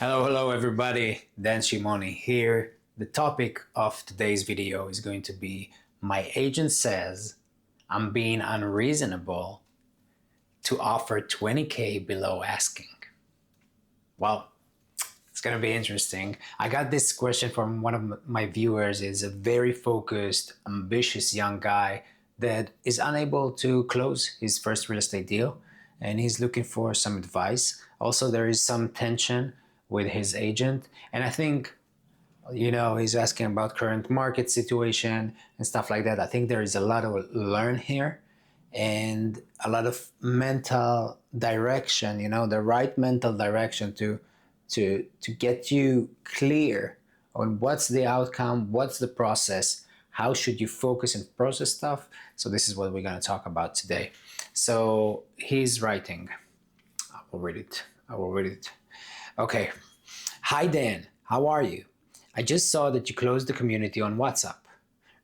Hello everybody, Dan Shimony here. The topic of today's video is going to be my agent says I'm being unreasonable to offer 20K below asking. Well, it's going to be interesting. I got this question from one of my viewers. Is a very focused, ambitious young guy that is unable to close his first real estate deal and he's looking for some advice. Also, there is some tension with his agent, and I think he's asking about current market situation and stuff like that. I think there is a lot to learn here and a lot of mental direction, the right mental direction to get you clear on what's the outcome, what's the process, how should you focus and process stuff. So this is what we're going to talk about today. So he's writing. I will read it. Okay. Hi Dan, how are you? I just saw that you closed the community on WhatsApp.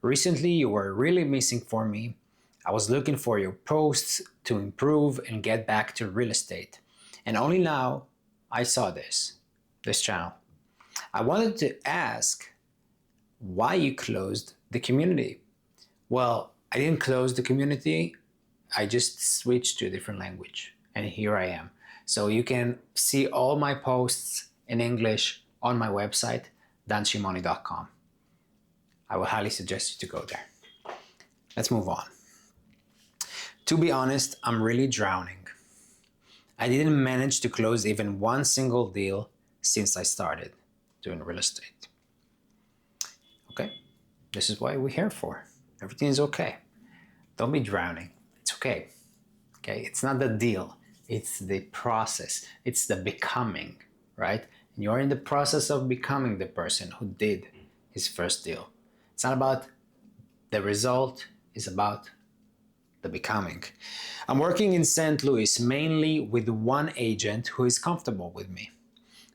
Recently you were really missing for me. I was looking for your posts to improve and get back to real estate. And only now I saw this channel. I wanted to ask why you closed the community. Well, I didn't close the community. I just switched to a different language. And here I am. So you can see all my posts in English on my website, danshimony.com. I would highly suggest you to go there. Let's move on. To be honest, I'm really drowning. I didn't manage to close even one single deal since I started doing real estate. Okay, this is what we're here for. Everything is okay. Don't be drowning. It's okay. Okay, it's not the deal. It's the process. It's the becoming, right? And you're in the process of becoming the person who did his first deal. It's not about the result. It's about the becoming. I'm working in St. Louis mainly with one agent who is comfortable with me,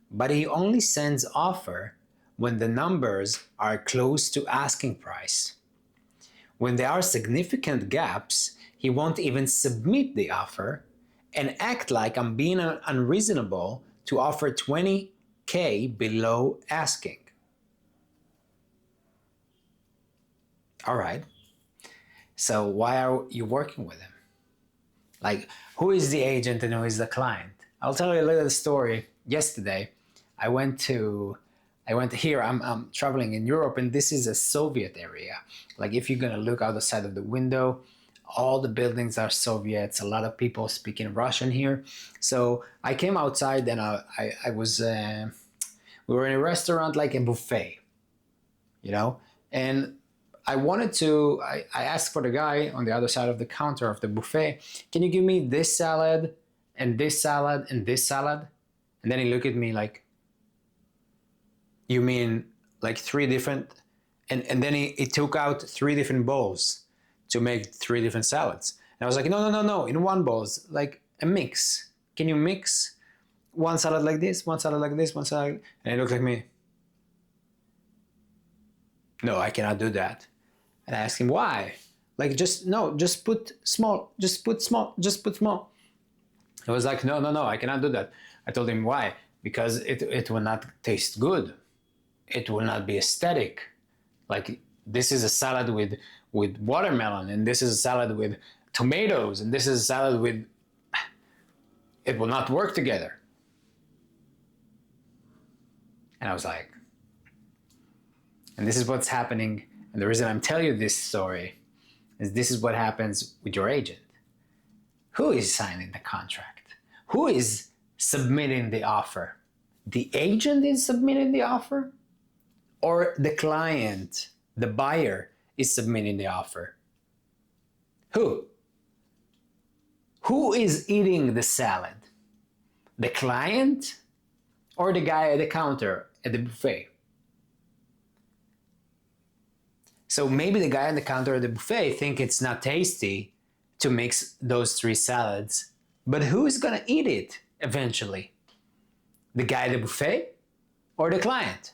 but he only sends offer when the numbers are close to asking price. When there are significant gaps, he won't even submit the offer and act like I'm being unreasonable to offer 20K below asking. All right. So why are you working with him? Like, who is the agent and who is the client? I'll tell you a little story. Yesterday, I went here. I'm traveling in Europe, and this is a Soviet area. Like, if you're gonna look out the side of the window, all the buildings are Soviets. A lot of people speaking Russian here. So I came outside, and we were in a restaurant, like a buffet, and I asked for the guy on the other side of the counter of the buffet, can you give me this salad and this salad and this salad? And then he looked at me like, you mean like three different? And then he took out three different bowls to make three different salads. And I was like, no, in one bowl, like a mix. Can you mix one salad like this, one salad like this, one salad? And he looked at me, no, I cannot do that. And I asked him why. Like, just put small. He was like, no, I cannot do that. I told him why. Because it will not taste good. It will not be aesthetic. Like, this is a salad with watermelon, and this is a salad with tomatoes, and this is a salad with... It will not work together. And I was like... And this is what's happening. And the reason I'm telling you this story is this is what happens with your agent. Who is signing the contract? Who is submitting the offer? The agent is submitting the offer? Or the client, the buyer, is submitting the offer? Who? Who is eating the salad? The client or the guy at the counter at the buffet? So maybe the guy at the counter at the buffet think it's not tasty to mix those three salads, but who's gonna eat it eventually? The guy at the buffet or the client?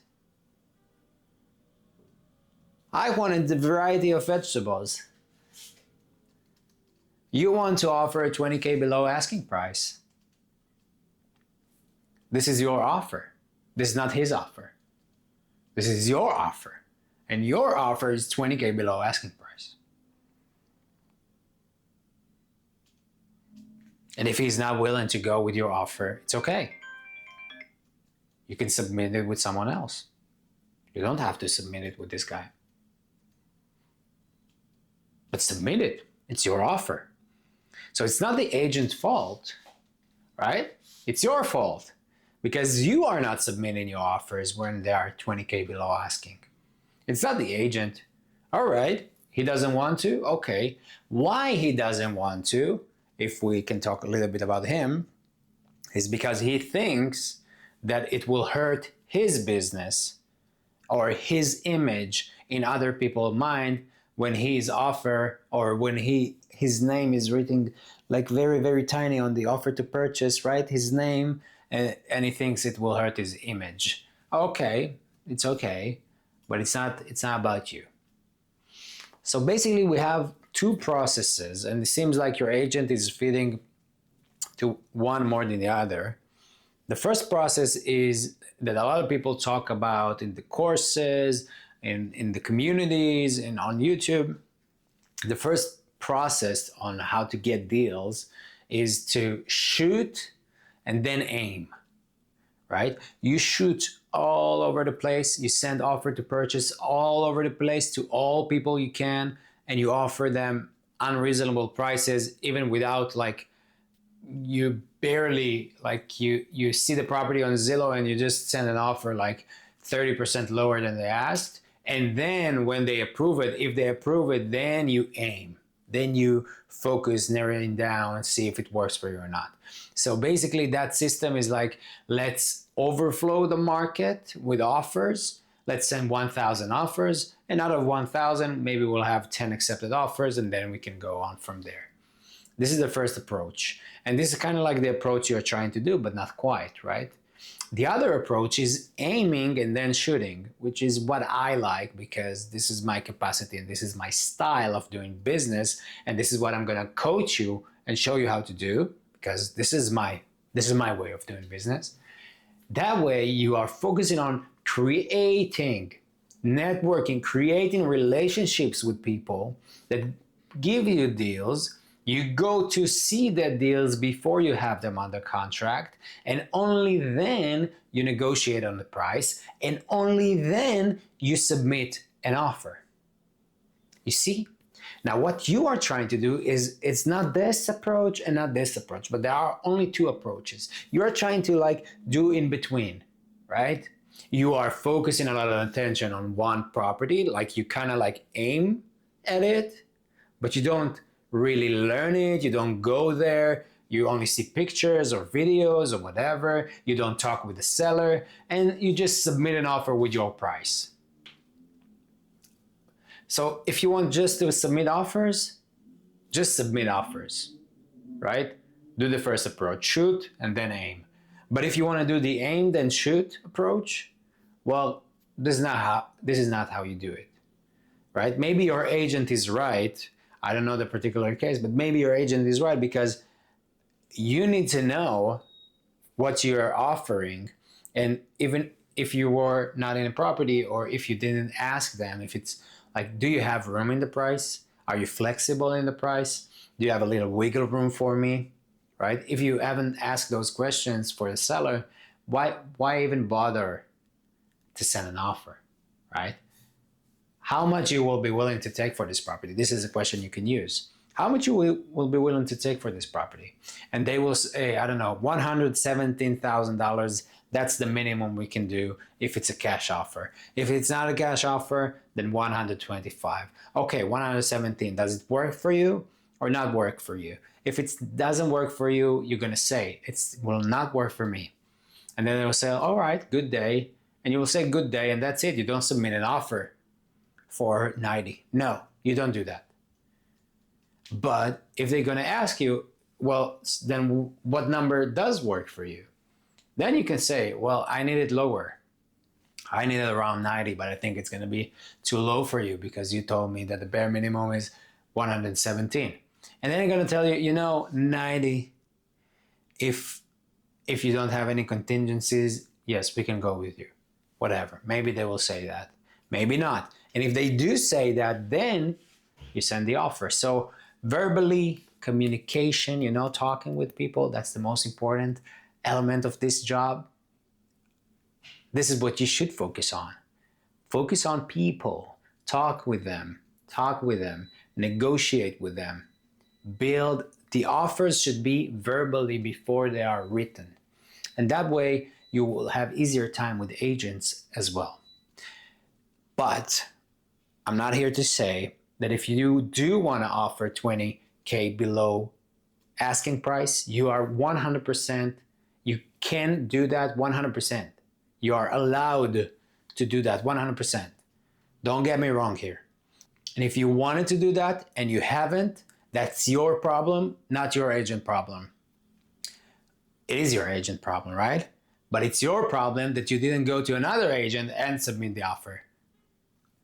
I wanted the variety of vegetables. You want to offer a 20K below asking price. This is your offer. This is not his offer. This is your offer. And your offer is 20K below asking price. And if he's not willing to go with your offer, it's okay. You can submit it with someone else. You don't have to submit it with this guy. But submit it. It's your offer. So it's not the agent's fault, right? It's your fault because you are not submitting your offers when they are 20K below asking. It's not the agent. All right, he doesn't want to. Okay, why he doesn't want to, if we can talk a little bit about him, is because he thinks that it will hurt his business or his image in other people's mind when his offer or when his name is written like very, very tiny on the offer to purchase, right? His name, and he thinks it will hurt his image. Okay, it's okay, but it's not about you. So basically we have two processes, and it seems like your agent is fitting to one more than the other. The first process is that a lot of people talk about in the courses, in the communities, and on YouTube. The first process on how to get deals is to shoot and then aim, right? You shoot all over the place. You send offer to purchase all over the place to all people you can, and you offer them unreasonable prices, even without like you barely like you see the property on Zillow and you just send an offer like 30% lower than they asked. And then when they approve it, if they approve it, then you aim. Then you focus narrowing down and see if it works for you or not. So basically that system is like, let's overflow the market with offers. Let's send 1,000 offers, and out of 1,000, maybe we'll have 10 accepted offers, and then we can go on from there. This is the first approach. And this is kind of like the approach you're trying to do, but not quite, right? The other approach is aiming and then shooting, which is what I like because this is my capacity and this is my style of doing business. And this is what I'm going to coach you and show you how to do because this is my way of doing business. That way you are focusing on creating networking, creating relationships with people that give you deals. You go to see the deals before you have them under contract, and only then you negotiate on the price, and only then you submit an offer. You see? Now what you are trying to do is it's not this approach and not this approach, but there are only two approaches. You are trying to like do in between, right? You are focusing a lot of attention on one property, like you kind of like aim at it, but you don't really learn it. You don't go there. You only see pictures or videos or whatever. You don't talk with the seller, and you just submit an offer with your price. So if you want just to submit offers, just submit offers, right? Do the first approach, shoot and then aim. But if you want to do the aim then shoot approach, well, this is not how you do it, right? Maybe your agent is right. I don't know the particular case, but maybe your agent is right because you need to know what you're offering. And even if you were not in a property or if you didn't ask them, if it's like, do you have room in the price? Are you flexible in the price? Do you have a little wiggle room for me? Right? If you haven't asked those questions for the seller, why even bother to send an offer, right? How much you will be willing to take for this property? This is a question you can use. How much you will be willing to take for this property? And they will say, I don't know, $117,000. That's the minimum we can do if it's a cash offer. If it's not a cash offer, then 125. Okay, 117. Does it work for you or not work for you? If it doesn't work for you, you're gonna say it will not work for me. And then they will say, all right, good day. And you will say good day, and that's it. You don't submit an offer for 90. No, you don't do that. But if they're going to ask you, well, then what number does work for you? Then you can say, well, I need it lower. I need it around 90, but I think it's going to be too low for you because you told me that the bare minimum is 117. And then they're going to tell you, 90, if you don't have any contingencies, yes, we can go with you. Whatever. Maybe they will say that. Maybe not. And if they do say that, then you send the offer. So verbally, communication, talking with people, that's the most important element of this job. This is what you should focus on. Focus on people. Talk with them. Negotiate with them. Build. The offers should be verbally before they are written. And that way you will have easier time with agents as well. But I'm not here to say that if you do want to offer 20K below asking price, you are 100%, you can do that 100%. You are allowed to do that 100%. Don't get me wrong here. And if you wanted to do that and you haven't, that's your problem, not your agent problem. It is your agent problem, right? But it's your problem that you didn't go to another agent and submit the offer.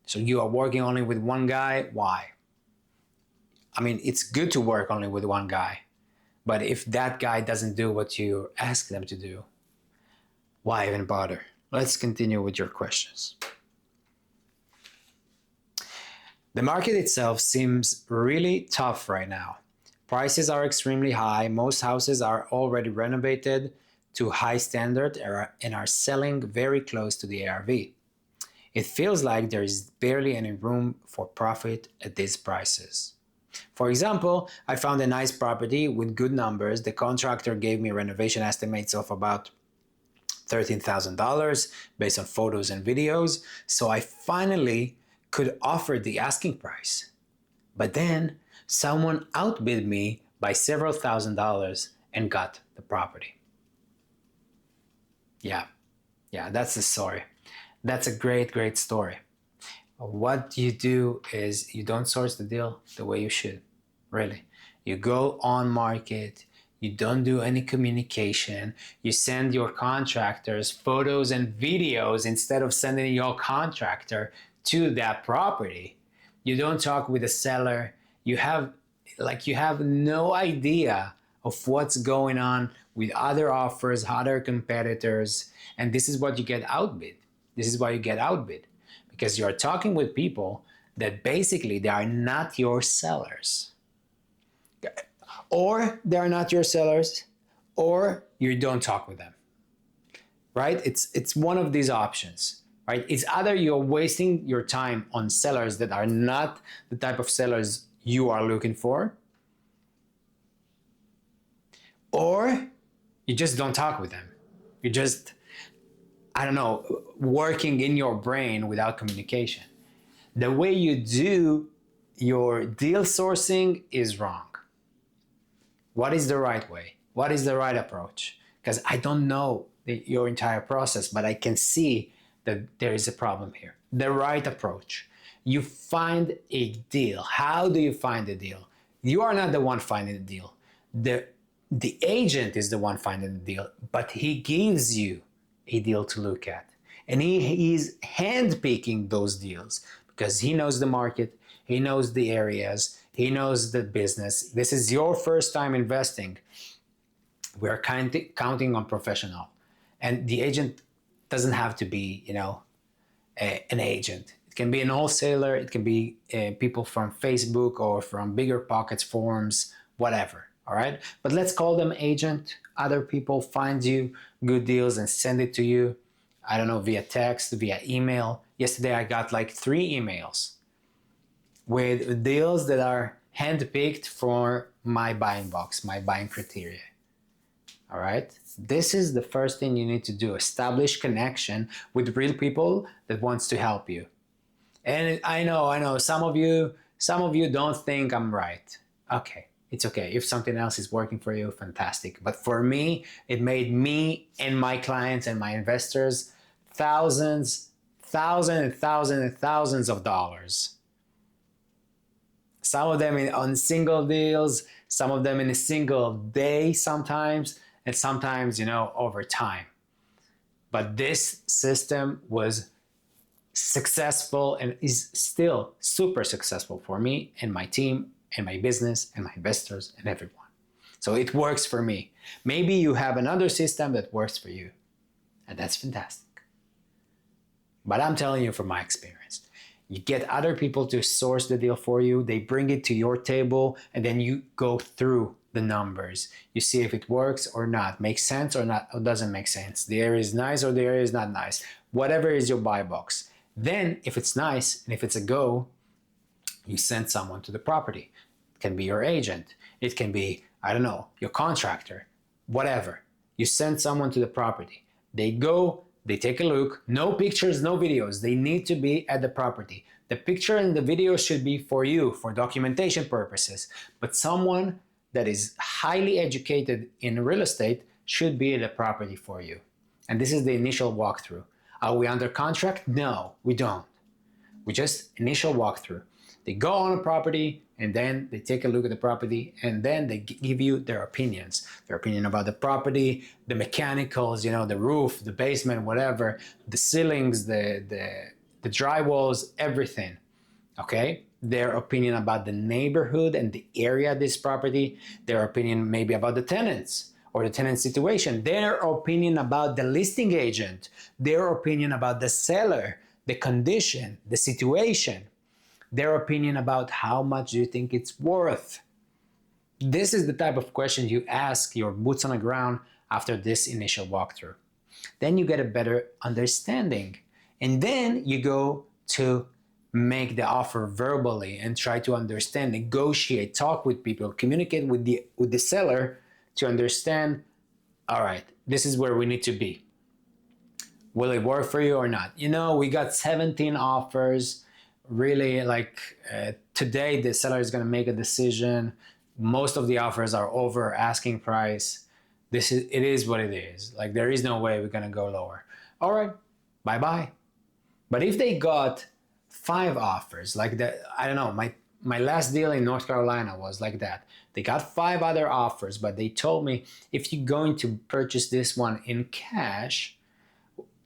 So you are working only with one guy. Why? I mean, it's good to work only with one guy. But if that guy doesn't do what you ask them to do, why even bother? Let's continue with your questions. The market itself seems really tough right now. Prices are extremely high. Most houses are already renovated to high standard and are selling very close to the ARV. It feels like there is barely any room for profit at these prices. For example, I found a nice property with good numbers. The contractor gave me renovation estimates of about $13,000 based on photos and videos, so I finally could offer the asking price. But then someone outbid me by several $1,000s and got the property. Yeah, that's the story. That's a great story. What you do is you don't source the deal the way you should, really. You go on market, you don't do any communication, you send your contractors photos and videos instead of sending your contractor to that property. You don't talk with the seller. You have no idea of what's going on with other offers, other competitors, and this is what you get outbid. This is why you get outbid, because you're talking with people that basically they are not your sellers. Or they're not your sellers, or you don't talk with them. Right? It's one of these options. Right? It's either you're wasting your time on sellers that are not the type of sellers you are looking for, or you just don't talk with them. You just, I don't know, working in your brain without communication. The way you do your deal sourcing is wrong. What is the right way? What is the right approach? Because I don't know your entire process, but I can see that there is a problem here. The right approach. You find a deal. How do you find a deal? You are not the one finding the deal. The agent is the one finding the deal, but he gives you a deal to look at. And he is handpicking those deals because he knows the market, he knows the areas, he knows the business. This is your first time investing. We're counting on professional. And the agent doesn't have to be, an agent. It can be an wholesaler. It can be people from Facebook or from Bigger Pockets forums, whatever. All right. But let's call them agent. Other people find you good deals and send it to you. I don't know, via text, via email. Yesterday I got like 3 emails with deals that are handpicked for my buying box, my buying criteria. All right. This is the first thing you need to do. Establish connection with real people that wants to help you. And I know, some of you don't think I'm right. Okay, it's okay. If something else is working for you, fantastic. But for me, it made me and my clients and my investors thousands of dollars. Some of them on single deals, some of them in a single day sometimes, and sometimes, over time. But this system was successful and is still super successful for me and my team and my business and my investors and everyone. So it works for me. Maybe you have another system that works for you. And that's fantastic. But I'm telling you from my experience, you get other people to source the deal for you, they bring it to your table, and then you go through the numbers. You see if it works or not, makes sense or not, or doesn't make sense. The area is nice or the area is not nice. Whatever is your buy box. Then if it's nice and if it's a go, you send someone to the property. It can be your agent. It can be, I don't know, your contractor, whatever. You send someone to the property. They go, they take a look, no pictures, no videos. They need to be at the property. The picture and the video should be for you, for documentation purposes. But someone that is highly educated in real estate should be at the property for you. And this is the initial walkthrough. Are we under contract? No, we don't. We just initial walkthrough. They go on a property and then they take a look at the property and then they give you their opinions. Their opinion about the property, the mechanicals, the roof, the basement, whatever, the ceilings, the drywalls, everything. Okay? Their opinion about the neighborhood and the area of this property, their opinion maybe about the tenants or the tenant situation, their opinion about the listing agent, their opinion about the seller, the condition, the situation, their opinion about how much you think it's worth. This is the type of question you ask your boots on the ground after this initial walkthrough. Then you get a better understanding. And then you go to make the offer verbally and try to understand, negotiate, talk with people, communicate with the seller to understand, all right, this is where we need to be. Will it work for you or not? We got 17 offers. Really, today the seller is going to make a decision. Most of the offers are over asking price. It is what it is. There is no way we're going to go lower. All right, bye-bye. But if they got 5 offers, like that, I don't know, my last deal in North Carolina was like that. They got 5 other offers, but they told me, if you're going to purchase this one in cash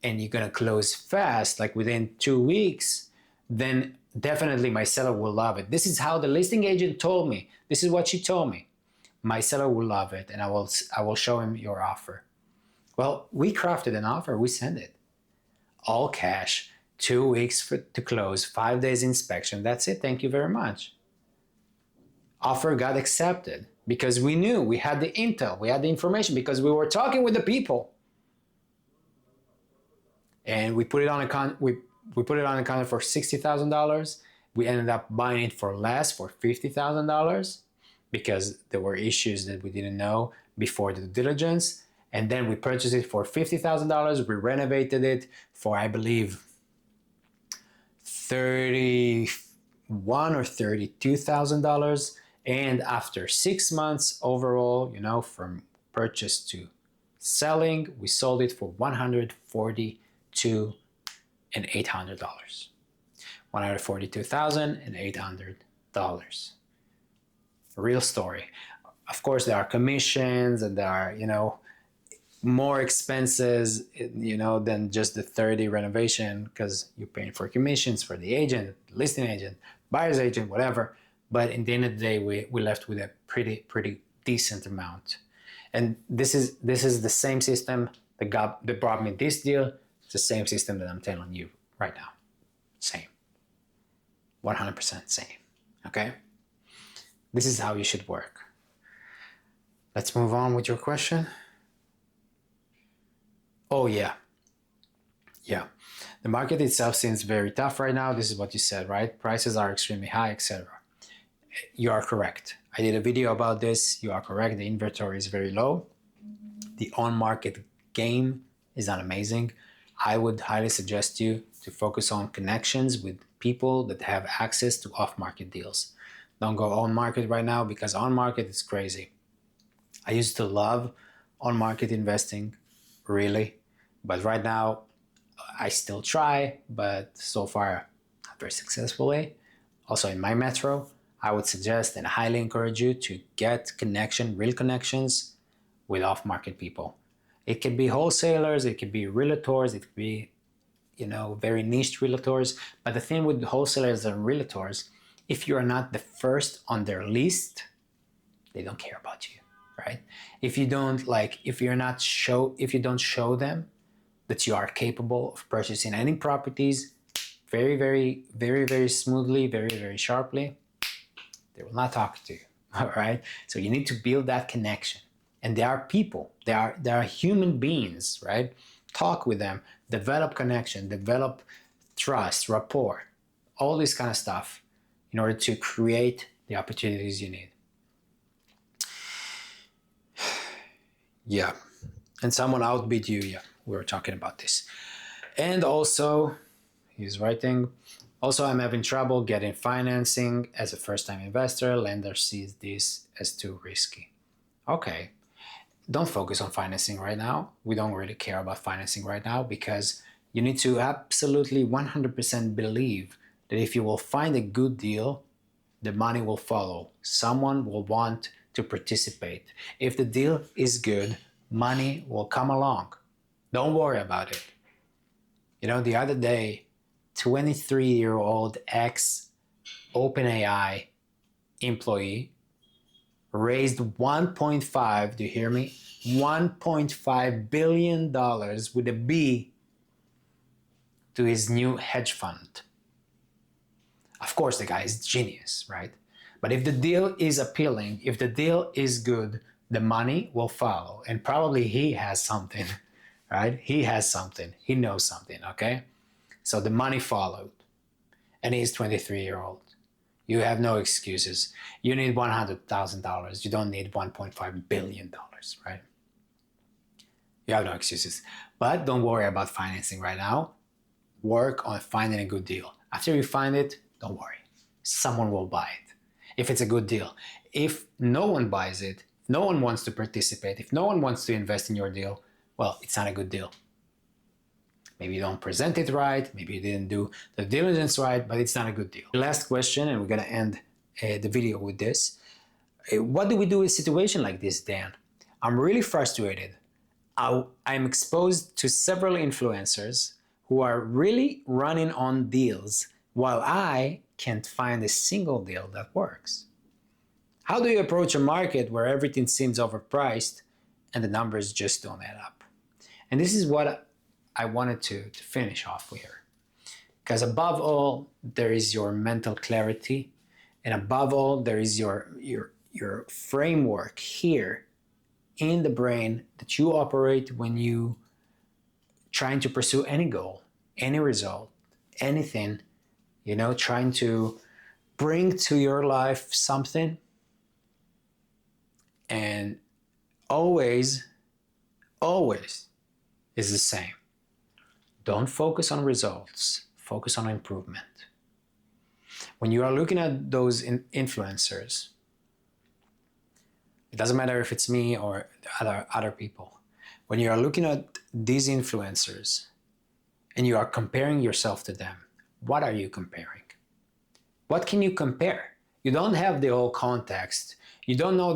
and you're going to close fast, like within 2 weeks, then definitely my seller will love it. This is how the listing agent told me. This is what she told me. My seller will love it, and I will show him your offer. Well, we crafted an offer. We sent it. All cash, 2 weeks to close, 5 days inspection. That's it. Thank you very much. Offer got accepted because we knew, we had the intel, we had the information, because we were talking with the people. And we put it on a we put it on a contract for $60,000. We ended up buying it for less, for $50,000, because there were issues that we didn't know before the due diligence. And then we purchased it for $50,000. We renovated it for, I believe, $31,000 or $32,000. And after 6 months overall, from purchase to selling, we sold it for $142,800. $142,800. Real story. Of course, there are commissions and there are, more expenses, than just the 30 renovation, because you're paying for commissions for the agent, listing agent, buyer's agent, whatever. But in the end of the day, we left with a pretty decent amount. And this is the same system that brought me this deal. It's the same system that I'm telling you right now. Same. 100% same. Okay? This is how you should work. Let's move on with your question. Oh, yeah. Yeah. The market itself seems very tough right now. This is what you said, right? Prices are extremely high, etc. You are correct. I did a video about this. You are correct. The inventory is very low. The on-market game is not amazing. I would highly suggest you to focus on connections with people that have access to off-market deals. Don't go on-market right now, because on-market is crazy. I used to love on-market investing, really. But right now, I still try, but so far, not very successfully. Also in my metro, I would suggest and highly encourage you to get real connections with off-market people. It could be wholesalers, it could be realtors, it could be, very niche realtors. But the thing with wholesalers and realtors, if you are not the first on their list, they don't care about you, right? If you don't show them that you are capable of purchasing any properties very, very, very, very smoothly, very, very sharply, they will not talk to you. All right. So you need to build that connection. And they are people, they are human beings, right? Talk with them, develop connection, develop trust, rapport, all this kind of stuff in order to create the opportunities you need. Yeah. And someone outbid you. Yeah. We were talking about this. And also, he's writing, also, I'm having trouble getting financing as a first-time investor. Lender sees this as too risky. Okay, don't focus on financing right now. We don't really care about financing right now because you need to absolutely 100% believe that if you will find a good deal, the money will follow. Someone will want to participate. If the deal is good, money will come along. Don't worry about it. You know, the other day, 23-year-old ex OpenAI employee raised 1.5, do you hear me? $1.5 billion with a B to his new hedge fund. Of course, the guy is genius, right? But if the deal is appealing, if the deal is good, the money will follow. And probably he has something, right? He has something. He knows something, okay? So the money followed. And he's 23-year-old. You have no excuses. You need $100,000. You don't need $1.5 billion, right? You have no excuses. But don't worry about financing right now. Work on finding a good deal. After you find it, don't worry. Someone will buy it. If it's a good deal. If no one buys it, if no one wants to participate, if no one wants to invest in your deal, well, it's not a good deal. Maybe you don't present it right, maybe you didn't do the diligence right, but it's not a good deal. Last question, and we're gonna end the video with this. What do we do in a situation like this, Dan? I'm really frustrated. I'm exposed to several influencers who are really running on deals while I can't find a single deal that works. How do you approach a market where everything seems overpriced and the numbers just don't add up? And this is what I wanted to finish off here. Because above all, there is your mental clarity. And above all, there is your framework here in the brain that you operate when you trying to pursue any goal, any result, anything, you know, trying to bring to your life something. And always, always is the same. Don't focus on results, focus on improvement. When you are looking at those influencers, it doesn't matter if it's me or other people. When you are looking at these influencers and you are comparing yourself to them, what are you comparing? What can you compare? You don't have the whole context. You don't know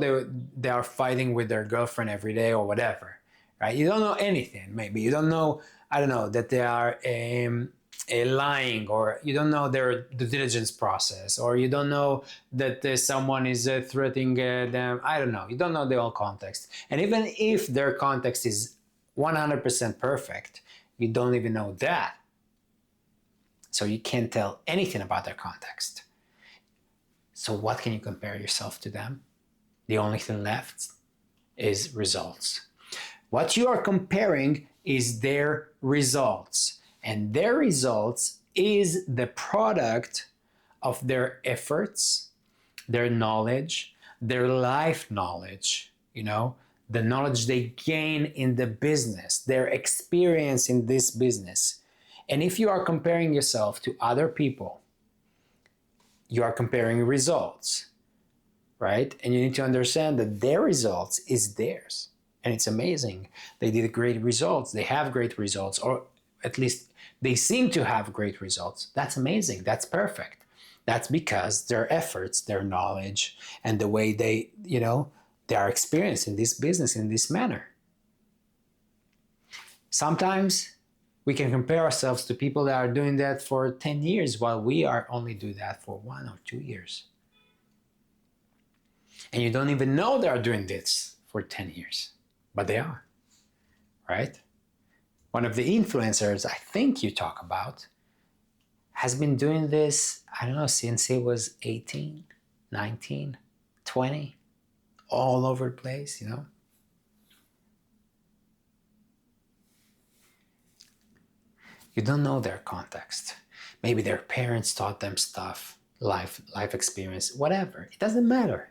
they are fighting with their girlfriend every day or whatever, right? You don't know anything, maybe. You don't know, I don't know, that they are lying, or you don't know their due diligence process, or you don't know that someone is threatening them. I don't know. You don't know the whole context. And even if their context is 100% perfect, you don't even know that. So you can't tell anything about their context. So what can you compare yourself to them? The only thing left is results. What you are comparing is their results. And their results is the product of their efforts, their knowledge, their life knowledge, you know, the knowledge they gain in the business, their experience in this business. And if you are comparing yourself to other people, you are comparing results, right? And you need to understand that their results is theirs. And it's amazing. They did great results. They have great results, or at least they seem to have great results. That's amazing. That's perfect. That's because their efforts, their knowledge, and the way they, you know, they are experienced in this business in this manner. Sometimes we can compare ourselves to people that are doing that for 10 years while we are only do that for 1 or 2 years. And you don't even know they are doing this for 10 years, but they are, right? One of the influencers I think you talk about has been doing this, I don't know, since he was 18, 19, 20, all over the place, you know? You don't know their context. Maybe their parents taught them stuff, life experience, whatever. It doesn't matter.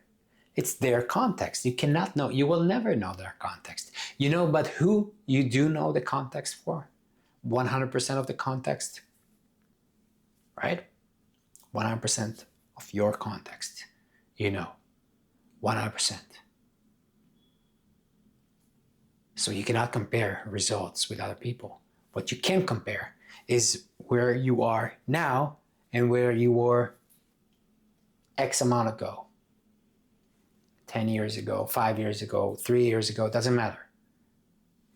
It's their context. You cannot know, you will never know their context. You know, but who you do know the context for? 100% of the context, right? 100% of your context, you know, 100%. So you cannot compare results with other people. What you can compare is where you are now and where you were X amount ago. 10 years ago, 5 years ago, 3 years ago, doesn't matter.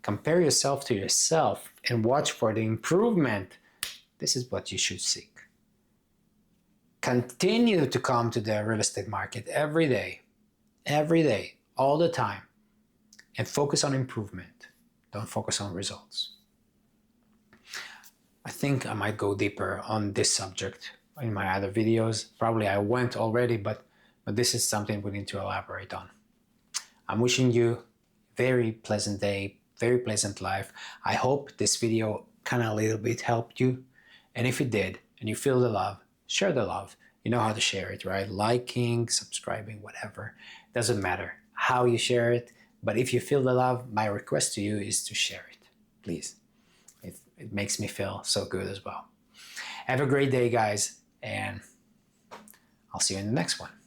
Compare yourself to yourself and watch for the improvement. This is what you should seek. Continue to come to the real estate market every day, all the time, and focus on improvement. Don't focus on results. I think I might go deeper on this subject in my other videos. Probably I went already, but this is something we need to elaborate on. I'm wishing you a very pleasant day, very pleasant life. I hope this video kind of a little bit helped you. And if it did, and you feel the love, share the love. You know how to share it, right? Liking, subscribing, whatever. Doesn't matter how you share it. But if you feel the love, my request to you is to share it, please. It makes me feel so good as well. Have a great day, guys, and I'll see you in the next one.